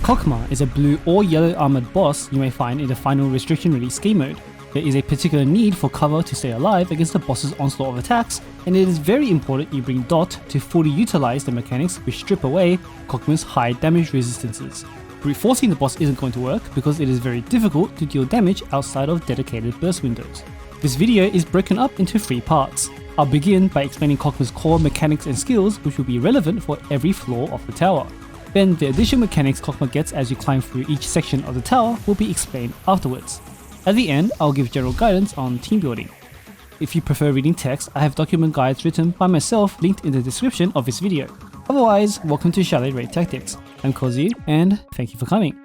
Chokmah is a blue or yellow armored boss you may find in the final restriction release game mode. There is a particular need for cover to stay alive against the boss's onslaught of attacks, and it is very important you bring Dot to fully utilize the mechanics which strip away Chokmah's high damage resistances. Brute forcing the boss isn't going to work because it is very difficult to deal damage outside of dedicated burst windows. This video is broken up into 3 parts. I'll begin by explaining Chokmah's core mechanics and skills which will be relevant for every floor of the tower. Then the additional mechanics Chokmah gets as you climb through each section of the tower will be explained afterwards. At the end, I'll give general guidance on team building. If you prefer reading text, I have document guides written by myself linked in the description of this video. Otherwise, welcome to SCHALE Raid Tactics. I'm Kozy, and thank you for coming.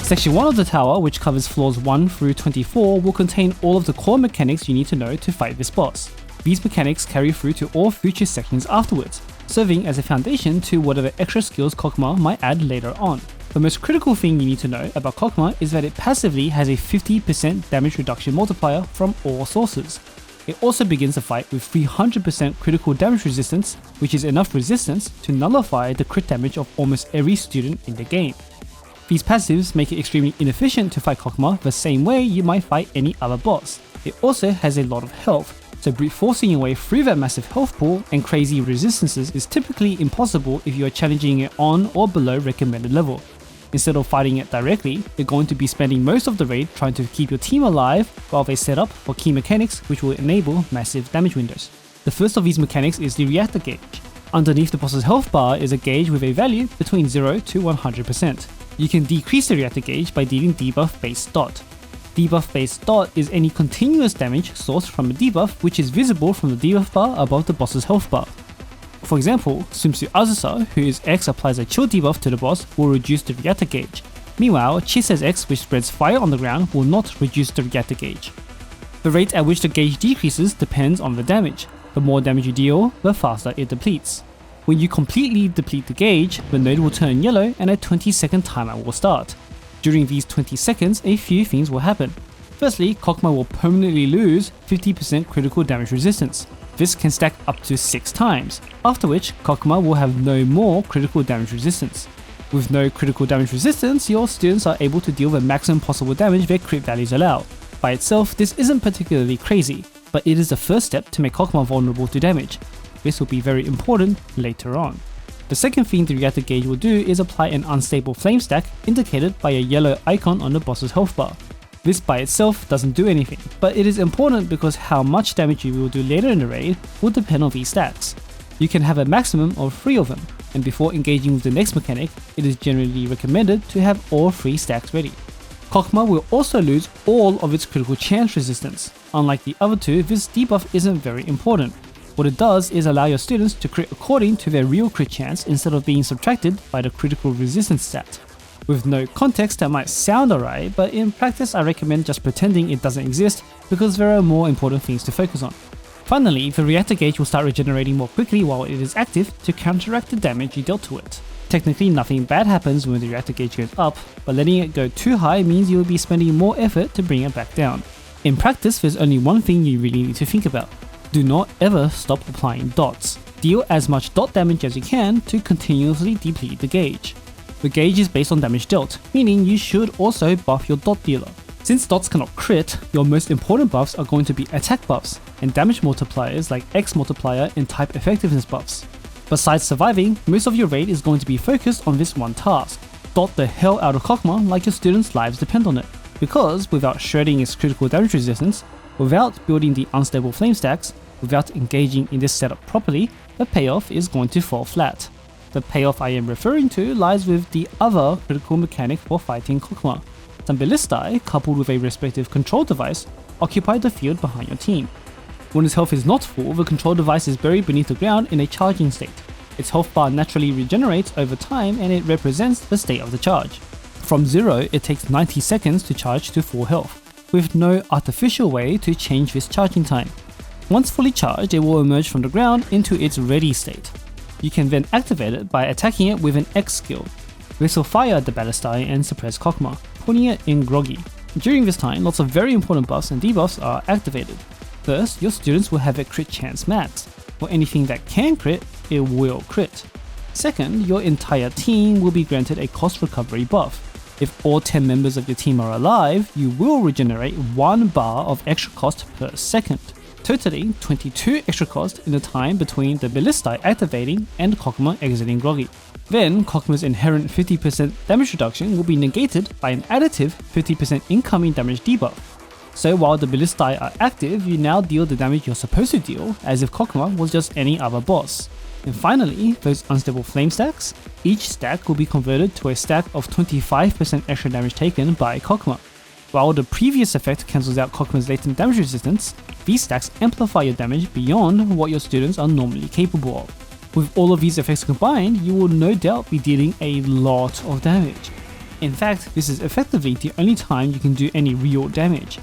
Section 1 of the tower, which covers floors 1 through 24, will contain all of the core mechanics you need to know to fight this boss. These mechanics carry through to all future sections afterwards, serving as a foundation to whatever extra skills Chokmah might add later on. The most critical thing you need to know about Chokmah is that it passively has a 50% damage reduction multiplier from all sources. It also begins the fight with 300% critical damage resistance, which is enough resistance to nullify the crit damage of almost every student in the game. These passives make it extremely inefficient to fight Chokmah the same way you might fight any other boss. It also has a lot of health, so brute forcing your way through that massive health pool and crazy resistances is typically impossible if you are challenging it on or below recommended level. Instead of fighting it directly, you're going to be spending most of the raid trying to keep your team alive while they set up for key mechanics which will enable massive damage windows. The first of these mechanics is the reactor gauge. Underneath the boss's health bar is a gauge with a value between 0 to 100%. You can decrease the reactor gauge by dealing debuff based dot. Debuff based dot is any continuous damage sourced from a debuff which is visible from the debuff bar above the boss's health bar. For example, Swimsuit Azusa, whose X applies a chill debuff to the boss, will reduce the reactor gauge. Meanwhile, Chisa's X, which spreads fire on the ground, will not reduce the reactor gauge. The rate at which the gauge decreases depends on the damage. The more damage you deal, the faster it depletes. When you completely deplete the gauge, the node will turn yellow and a 20-second timer will start. During these 20 seconds, a few things will happen. Firstly, Chokmah will permanently lose 50% critical damage resistance. This can stack up to 6 times, after which Chokmah will have no more critical damage resistance. With no critical damage resistance, your students are able to deal the maximum possible damage their crit values allow. By itself, this isn't particularly crazy, but it is the first step to make Chokmah vulnerable to damage. This will be very important later on. The second thing the reactor gauge will do is apply an unstable flame stack indicated by a yellow icon on the boss's health bar. This by itself doesn't do anything, but it is important because how much damage you will do later in the raid will depend on these stacks. You can have a maximum of 3 of them, and before engaging with the next mechanic, it is generally recommended to have all 3 stacks ready. Chokmah will also lose all of its critical chance resistance. Unlike the other 2, this debuff isn't very important. What it does is allow your students to crit according to their real crit chance instead of being subtracted by the critical resistance stat. With no context, that might sound alright, but in practice I recommend just pretending it doesn't exist because there are more important things to focus on. Finally, the reactor gauge will start regenerating more quickly while it is active to counteract the damage you dealt to it. Technically nothing bad happens when the reactor gauge goes up, but letting it go too high means you will be spending more effort to bring it back down. In practice, there's only one thing you really need to think about. Do not ever stop applying dots. Deal as much dot damage as you can to continuously deplete the gauge. The gauge is based on damage dealt, meaning you should also buff your dot dealer. Since dots cannot crit, your most important buffs are going to be attack buffs and damage multipliers like X multiplier and type effectiveness buffs. Besides surviving, most of your raid is going to be focused on this one task. Dot the hell out of Chokmah like your students' lives depend on it, because without shredding its critical damage resistance, without building the unstable flame stacks, without engaging in this setup properly, the payoff is going to fall flat. The payoff I am referring to lies with the other critical mechanic for fighting Chokmah. Some ballistae, coupled with a respective control device, occupy the field behind your team. When its health is not full, the control device is buried beneath the ground in a charging state. Its health bar naturally regenerates over time and it represents the state of the charge. From 0, it takes 90 seconds to charge to full health, with no artificial way to change this charging time. Once fully charged, it will emerge from the ground into its ready state. You can then activate it by attacking it with an X skill. This will fire at the ballista and suppress Chokmah, putting it in groggy. During this time, lots of very important buffs and debuffs are activated. First, your students will have a crit chance max. For anything that can crit, it will crit. Second, your entire team will be granted a cost recovery buff. If all 10 members of your team are alive, you will regenerate 1 bar of extra cost per second, totaling 22 extra cost in the time between the Ballistae activating and Chokmah exiting groggy. Then, Chokmah's inherent 50% damage reduction will be negated by an additive 50% incoming damage debuff. So while the Ballistae are active, you now deal the damage you're supposed to deal as if Chokmah was just any other boss. And finally, those unstable flame stacks. Each stack will be converted to a stack of 25% extra damage taken by Chokmah. While the previous effect cancels out Chokmah's latent damage resistance, these stacks amplify your damage beyond what your students are normally capable of. With all of these effects combined, you will no doubt be dealing a lot of damage. In fact, this is effectively the only time you can do any real damage.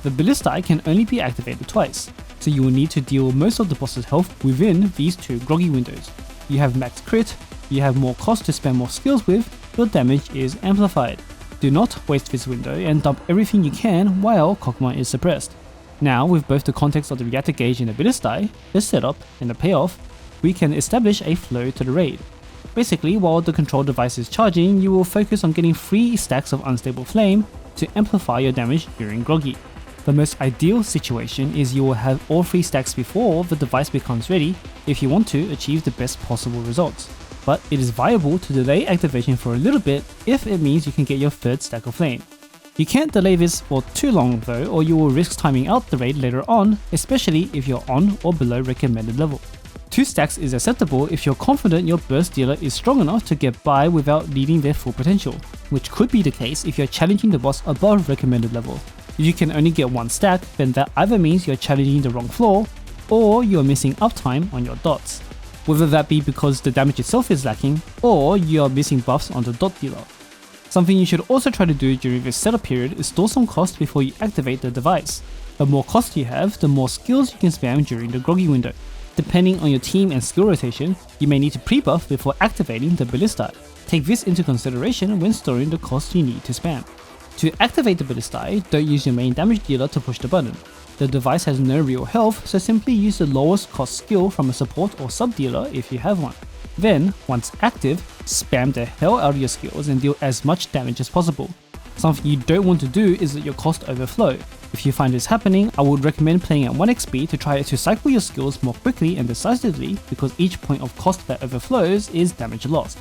The Ballistae can only be activated twice, so you will need to deal most of the boss's health within these 2 groggy windows. You have max crit, you have more cost to spend more skills with, your damage is amplified. Do not waste this window and dump everything you can while Chokmah is suppressed. Now, with both the context of the reactor gauge and the Ballistae, the setup and the payoff, we can establish a flow to the raid. Basically, while the control device is charging, you will focus on getting 3 stacks of unstable flame to amplify your damage during groggy. The most ideal situation is you will have all 3 stacks before the device becomes ready if you want to achieve the best possible results. But it is viable to delay activation for a little bit if it means you can get your 3rd stack of flame. You can't delay this for too long though, or you will risk timing out the raid later on, especially if you're on or below recommended level. 2 stacks is acceptable if you're confident your burst dealer is strong enough to get by without needing their full potential, which could be the case if you're challenging the boss above recommended level. If you can only get 1 stack, then that either means you're challenging the wrong floor, or you're missing uptime on your dots. Whether that be because the damage itself is lacking, or you're missing buffs on the dot dealer. Something you should also try to do during this setup period is store some cost before you activate the device. The more cost you have, the more skills you can spam during the groggy window. Depending on your team and skill rotation, you may need to pre-buff before activating the Ballistae. Take this into consideration when storing the cost you need to spam. To activate the Ballistae, don't use your main damage dealer to push the button. The device has no real health, so simply use the lowest cost skill from a support or sub dealer if you have one. Then, once active, spam the hell out of your skills and deal as much damage as possible. Something you don't want to do is let your cost overflow. If you find this happening, I would recommend playing at 1 XP to try to cycle your skills more quickly and decisively, because each point of cost that overflows is damage lost.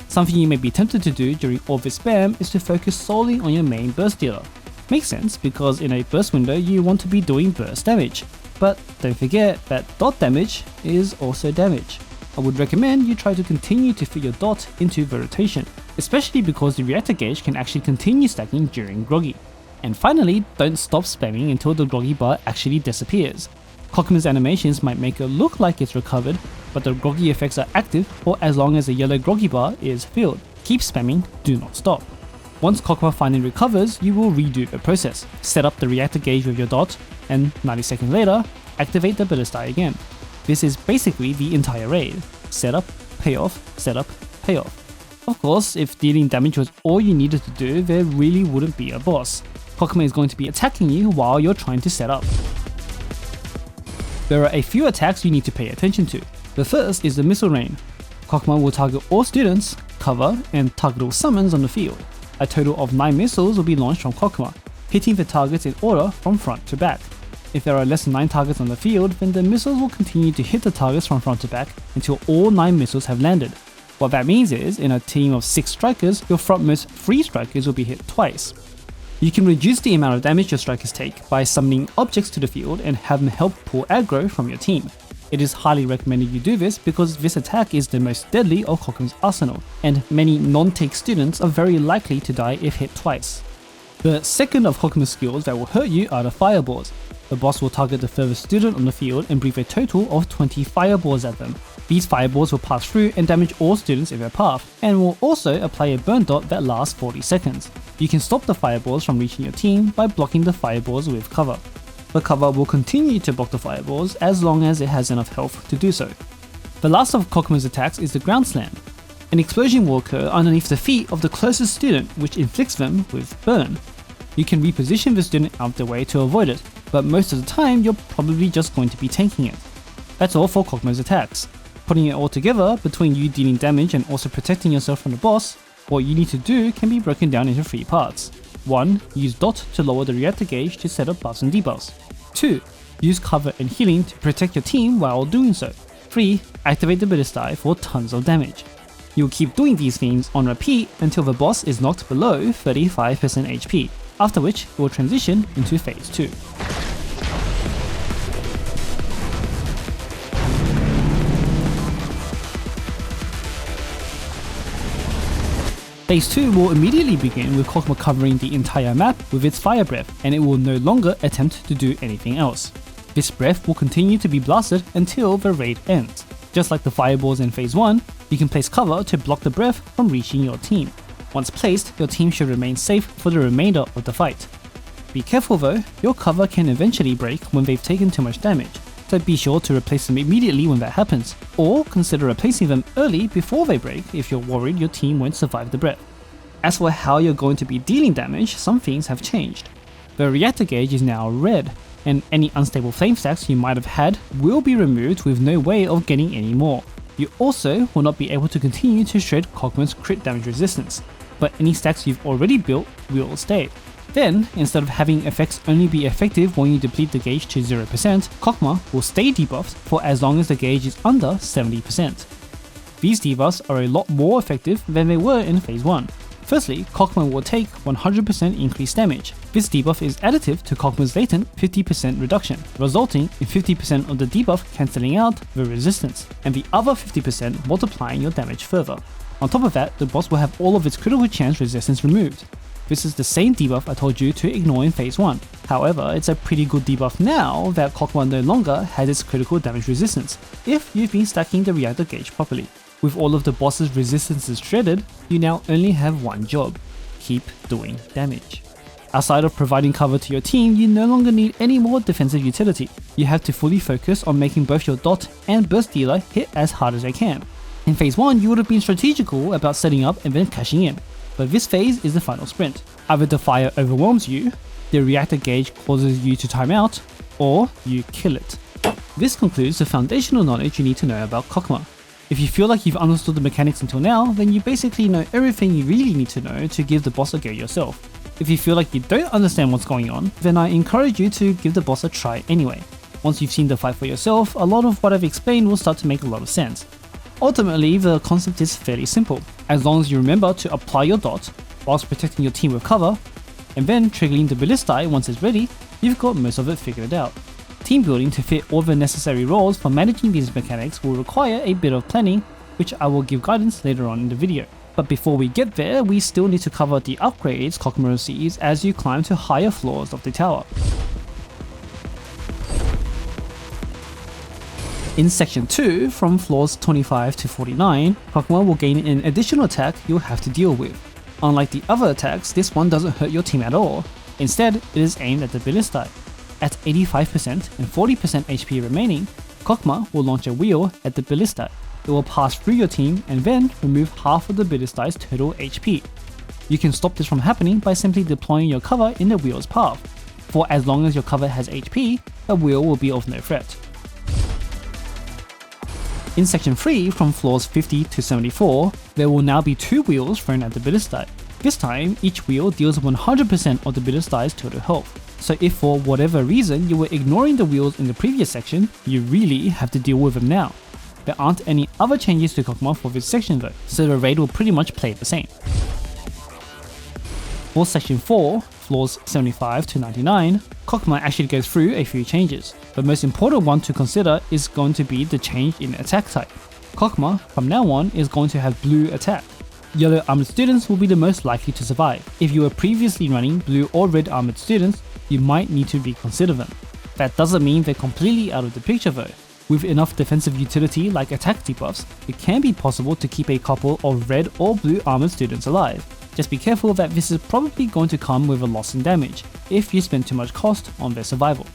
Something you may be tempted to do during all this spam is to focus solely on your main burst dealer. Makes sense because in a burst window you want to be doing burst damage, but don't forget that dot damage is also damage. I would recommend you try to continue to fit your dot into the rotation, especially because the reactor gauge can actually continue stacking during groggy. And finally, don't stop spamming until the groggy bar actually disappears. Chokmah's animations might make it look like it's recovered, but the groggy effects are active for as long as the yellow groggy bar is filled. Keep spamming, do not stop. Once Chokmah finally recovers, you will redo the process. Set up the reactor gauge with your dot, and 90 seconds later, activate the Ballistae again. This is basically the entire raid. Setup, payoff, setup, payoff. Of course, if dealing damage was all you needed to do, there really wouldn't be a boss. Chokmah is going to be attacking you while you're trying to set up. There are a few attacks you need to pay attention to. The first is the missile rain. Chokmah will target all students, cover, and target all summons on the field. A total of 9 missiles will be launched from Chokmah, hitting the targets in order from front to back. If there are less than 9 targets on the field, then the missiles will continue to hit the targets from front to back until all 9 missiles have landed. What that means is, in a team of 6 strikers, your frontmost 3 strikers will be hit twice. You can reduce the amount of damage your strikers take by summoning objects to the field and have them help pull aggro from your team. It is highly recommended you do this because this attack is the most deadly of Chokmah's arsenal, and many non-take students are very likely to die if hit twice. The second of Chokmah's skills that will hurt you are the fireballs. The boss will target the furthest student on the field and breathe a total of 20 fireballs at them. These fireballs will pass through and damage all students in their path, and will also apply a burn dot that lasts 40 seconds. You can stop the fireballs from reaching your team by blocking the fireballs with cover. The cover will continue to block the fireballs as long as it has enough health to do so. The last of Chokmah's attacks is the ground slam. An explosion will occur underneath the feet of the closest student, which inflicts them with burn. You can reposition the student out of the way to avoid it, but most of the time you're probably just going to be tanking it. That's all for Chokmah's attacks. Putting it all together, between you dealing damage and also protecting yourself from the boss, what you need to do can be broken down into 3 parts. 1. Use dot to lower the reactor gauge to set up buffs and debuffs. 2. Use cover and healing to protect your team while doing so. 3. Activate the ballistae for tons of damage. You'll keep doing these things on repeat until the boss is knocked below 35% HP, after which it will transition into phase 2. Phase 2 will immediately begin with Chokmah covering the entire map with its fire breath, and it will no longer attempt to do anything else. This breath will continue to be blasted until the raid ends. Just like the fireballs in phase 1, you can place cover to block the breath from reaching your team. Once placed, your team should remain safe for the remainder of the fight. Be careful though, your cover can eventually break when they've taken too much damage, so be sure to replace them immediately when that happens, or consider replacing them early before they break if you're worried your team won't survive the breath. As for how you're going to be dealing damage, some things have changed. The reactor gauge is now red, and any unstable flame stacks you might have had will be removed with no way of getting any more. You also will not be able to continue to shred Chokmah's crit damage resistance, but any stacks you've already built will stay. Then, instead of having effects only be effective when you deplete the gauge to 0%, Chokmah will stay debuffed for as long as the gauge is under 70%. These debuffs are a lot more effective than they were in phase 1. Firstly, Chokmah will take 100% increased damage. This debuff is additive to Chokmah's latent 50% reduction, resulting in 50% of the debuff cancelling out the resistance, and the other 50% multiplying your damage further. On top of that, the boss will have all of its critical chance resistance removed. This is the same debuff I told you to ignore in phase 1. However, it's a pretty good debuff now that Chokmah no longer has its critical damage resistance, if you've been stacking the reactor gauge properly. With all of the boss's resistances shredded, you now only have one job: keep doing damage. Outside of providing cover to your team, you no longer need any more defensive utility. You have to fully focus on making both your dot and burst dealer hit as hard as they can. In phase 1, you would have been strategical about setting up and then cashing in, but this phase is the final sprint. Either the fire overwhelms you, the reactor gauge causes you to time out, or you kill it. This concludes the foundational knowledge you need to know about Chokmah. If you feel like you've understood the mechanics until now, then you basically know everything you really need to know to give the boss a go yourself. If you feel like you don't understand what's going on, then I encourage you to give the boss a try anyway. Once you've seen the fight for yourself, a lot of what I've explained will start to make a lot of sense. Ultimately, the concept is fairly simple. As long as you remember to apply your dot, whilst protecting your team with cover, and then triggering the ballistae once it's ready, you've got most of it figured out. Team building to fit all the necessary roles for managing these mechanics will require a bit of planning, which I will give guidance later on in the video. But before we get there, we still need to cover the upgrades Chokmah receives as you climb to higher floors of the tower. In section 2, from floors 25 to 49, Chokmah will gain an additional attack you'll have to deal with. Unlike the other attacks, this one doesn't hurt your team at all. Instead, it is aimed at the ballistae. At 85% and 40% HP remaining, Chokmah will launch a wheel at the ballistae. It will pass through your team and then remove half of the ballistae's total HP. You can stop this from happening by simply deploying your cover in the wheel's path. For as long as your cover has HP, the wheel will be of no threat. In section 3, from floors 50 to 74, there will now be 2 wheels thrown at the ballistae. This time, each wheel deals 100% of the ballistae's total health. So if for whatever reason you were ignoring the wheels in the previous section, you really have to deal with them now. There aren't any other changes to Chokmah for this section though, so the raid will pretty much play the same. For section 4, floors 75 to 99, Chokmah actually goes through a few changes. The most important one to consider is going to be the change in attack type. Chokmah from now on is going to have blue attack. Yellow armored students will be the most likely to survive. If you were previously running blue or red armored students, you might need to reconsider them. That doesn't mean they're completely out of the picture though. With enough defensive utility like attack debuffs, it can be possible to keep a couple of red or blue armored students alive. Just be careful that this is probably going to come with a loss in damage, if you spend too much cost on their survival.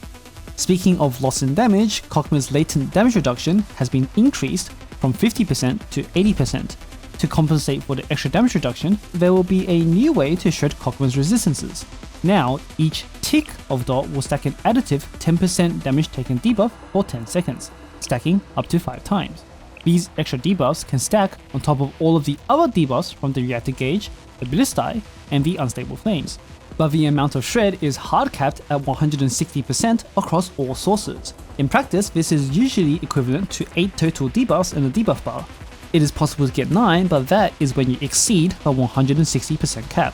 Speaking of loss in damage, Chokmah's latent damage reduction has been increased from 50% to 80%. To compensate for the extra damage reduction, there will be a new way to shred Chokmah's resistances. Now, each tick of dot will stack an additive 10% damage taken debuff for 10 seconds, stacking up to 5 times. These extra debuffs can stack on top of all of the other debuffs from the reactor gauge, the ballistae, and the unstable flames. But the amount of shred is hard capped at 160% across all sources. In practice, this is usually equivalent to 8 total debuffs in the debuff bar. It is possible to get 9, but that is when you exceed the 160% cap.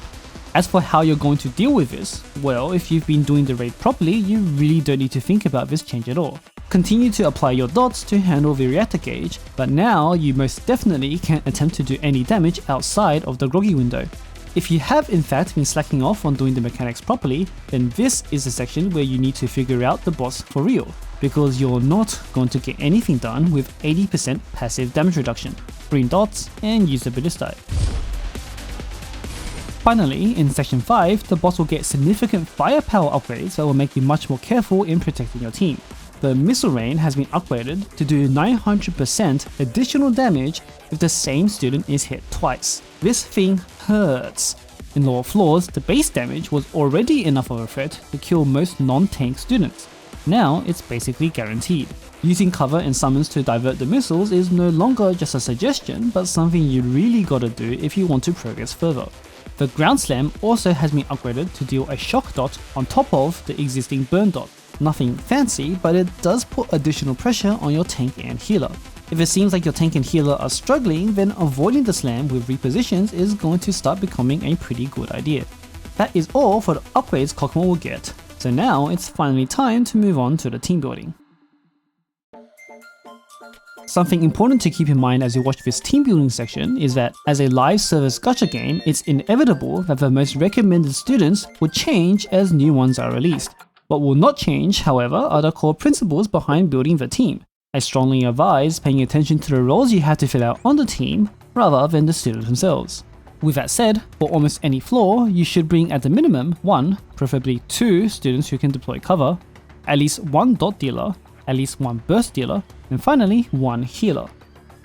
As for how you're going to deal with this, well, if you've been doing the raid properly, you really don't need to think about this change at all. Continue to apply your dots to handle the reactor gauge, but now you most definitely can't attempt to do any damage outside of the groggy window. If you have in fact been slacking off on doing the mechanics properly, then this is the section where you need to figure out the boss for real, because you're not going to get anything done with 80% passive damage reduction. Green dots and use the ballistae. Finally, in section 5, the boss will get significant firepower upgrades that will make you much more careful in protecting your team. The missile rain has been upgraded to do 900% additional damage if the same student is hit twice. This thing hurts. In lower floors, the base damage was already enough of a threat to kill most non-tank students. Now it's basically guaranteed. Using cover and summons to divert the missiles is no longer just a suggestion, but something you really gotta do if you want to progress further. The ground slam also has been upgraded to deal a shock dot on top of the existing burn dot. Nothing fancy, but it does put additional pressure on your tank and healer. If it seems like your tank and healer are struggling, then avoiding the slam with repositions is going to start becoming a pretty good idea. That is all for the upgrades Chokmah will get, so now it's finally time to move on to the team building. Something important to keep in mind as you watch this team building section is that as a live service gacha game, it's inevitable that the most recommended students will change as new ones are released. What will not change, however, are the core principles behind building the team. I strongly advise paying attention to the roles you have to fill out on the team rather than the students themselves. With that said, for almost any floor, you should bring at the minimum 1, preferably 2 students who can deploy cover, at least 1 dot dealer, at least 1 burst dealer, and finally 1 healer.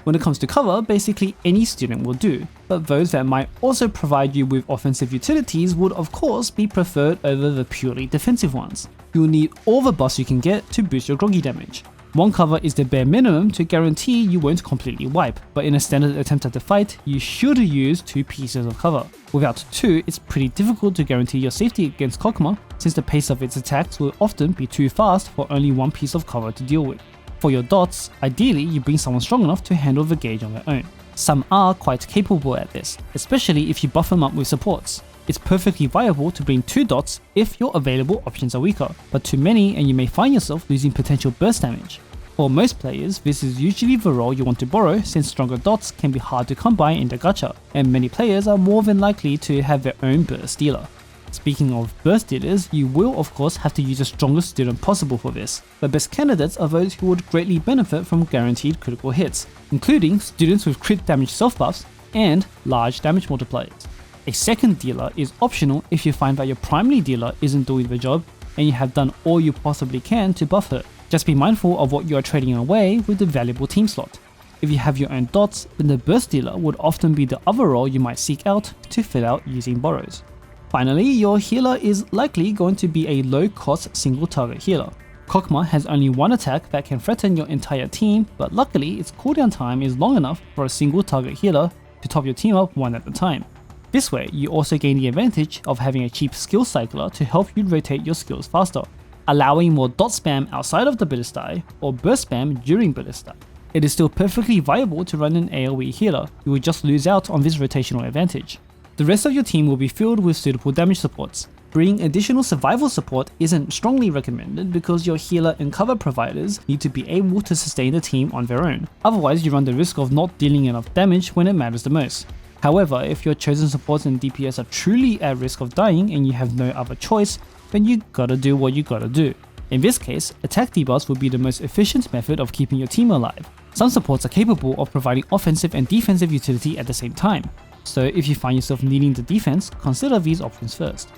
When it comes to cover, basically any student will do, but those that might also provide you with offensive utilities would of course be preferred over the purely defensive ones. You'll need all the buffs you can get to boost your groggy damage. 1 cover is the bare minimum to guarantee you won't completely wipe, but in a standard attempt at the fight, you should use 2 pieces of cover. Without 2, it's pretty difficult to guarantee your safety against Chokmah, since the pace of its attacks will often be too fast for only 1 piece of cover to deal with. For your dots, ideally you bring someone strong enough to handle the gauge on their own. Some are quite capable at this, especially if you buff them up with supports. It's perfectly viable to bring 2 dots if your available options are weaker, but too many and you may find yourself losing potential burst damage. For most players, this is usually the role you want to borrow since stronger dots can be hard to come by in the gacha, and many players are more than likely to have their own burst dealer. Speaking of burst dealers, you will of course have to use the strongest student possible for this. The best candidates are those who would greatly benefit from guaranteed critical hits, including students with crit damage self buffs and large damage multipliers. A second dealer is optional if you find that your primary dealer isn't doing the job and you have done all you possibly can to buff her. Just be mindful of what you are trading away with the valuable team slot. If you have your own dots, then the burst dealer would often be the other role you might seek out to fill out using borrows. Finally, your healer is likely going to be a low-cost single-target healer. Chokmah has only 1 attack that can threaten your entire team, but luckily its cooldown time is long enough for a single-target healer to top your team up 1 at a time. This way, you also gain the advantage of having a cheap skill cycler to help you rotate your skills faster, allowing more dot spam outside of the ballistae or burst spam during ballistae. It is still perfectly viable to run an AoE healer, you will just lose out on this rotational advantage. The rest of your team will be filled with suitable damage supports. Bringing additional survival support isn't strongly recommended because your healer and cover providers need to be able to sustain the team on their own, otherwise you run the risk of not dealing enough damage when it matters the most. However, if your chosen supports and DPS are truly at risk of dying and you have no other choice, then you gotta do what you gotta do. In this case, attack debuffs will be the most efficient method of keeping your team alive. Some supports are capable of providing offensive and defensive utility at the same time, so if you find yourself needing the defense, consider these options first.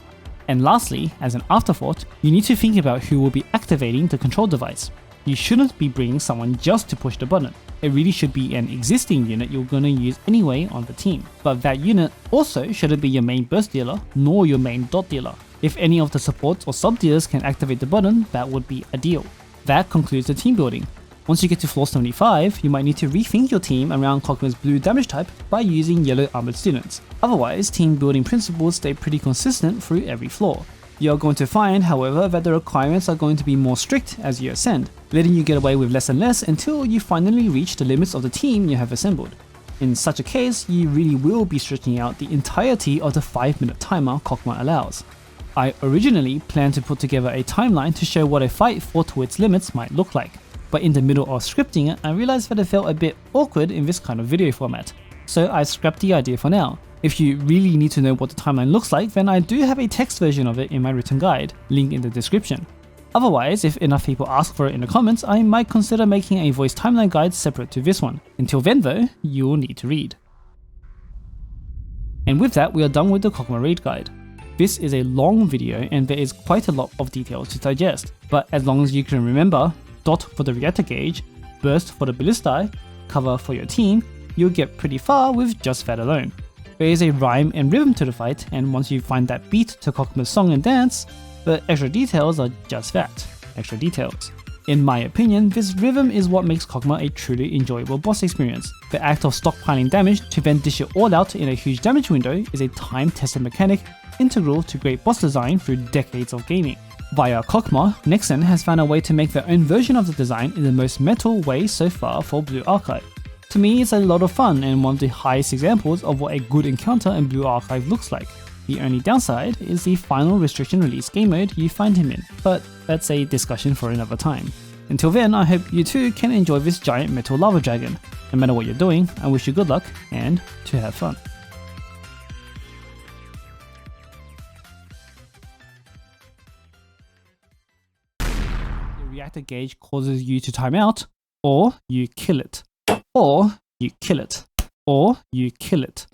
And lastly, as an afterthought, you need to think about who will be activating the control device. You shouldn't be bringing someone just to push the button. It really should be an existing unit you're going to use anyway on the team, but that unit also shouldn't be your main burst dealer nor your main dot dealer. If any of the supports or sub dealers can activate the button, that would be ideal. That concludes the team building. Once you get to floor 75, you might need to rethink your team around Chokmah's blue damage type by using yellow armored students. Otherwise, team building principles stay pretty consistent through every floor. You're going to find, however, that the requirements are going to be more strict as you ascend, letting you get away with less and less until you finally reach the limits of the team you have assembled. In such a case, you really will be stretching out the entirety of the 5-minute timer Chokmah allows. I originally planned to put together a timeline to show what a fight fought to its limits might look like, but in the middle of scripting it, I realized that it felt a bit awkward in this kind of video format, so I scrapped the idea for now. If you really need to know what the timeline looks like, then I do have a text version of it in my written guide, link in the description. Otherwise, if enough people ask for it in the comments, I might consider making a voice timeline guide separate to this one. Until then though, you'll need to read. And with that, we are done with the Chokmah raid guide. This is a long video and there is quite a lot of details to digest, but as long as you can remember dot for the reactor gauge, burst for the ballistae, cover for your team, you'll get pretty far with just that alone. There is a rhyme and rhythm to the fight, and once you find that beat to Chokmah's song and dance, the extra details are just that, extra details. In my opinion, this rhythm is what makes Chokmah a truly enjoyable boss experience. The act of stockpiling damage to then dish it all out in a huge damage window is a time-tested mechanic integral to great boss design through decades of gaming. Via Chokmah, Nexon has found a way to make their own version of the design in the most metal way so far for Blue Archive. To me, it's a lot of fun and one of the highest examples of what a good encounter in Blue Archive looks like. The only downside is the final restriction release game mode you find him in, but that's a discussion for another time. Until then, I hope you too can enjoy this giant metal lava dragon. No matter what you're doing, I wish you good luck and to have fun. Reactor gauge causes you to time out, or you kill it, or you kill it, or you kill it.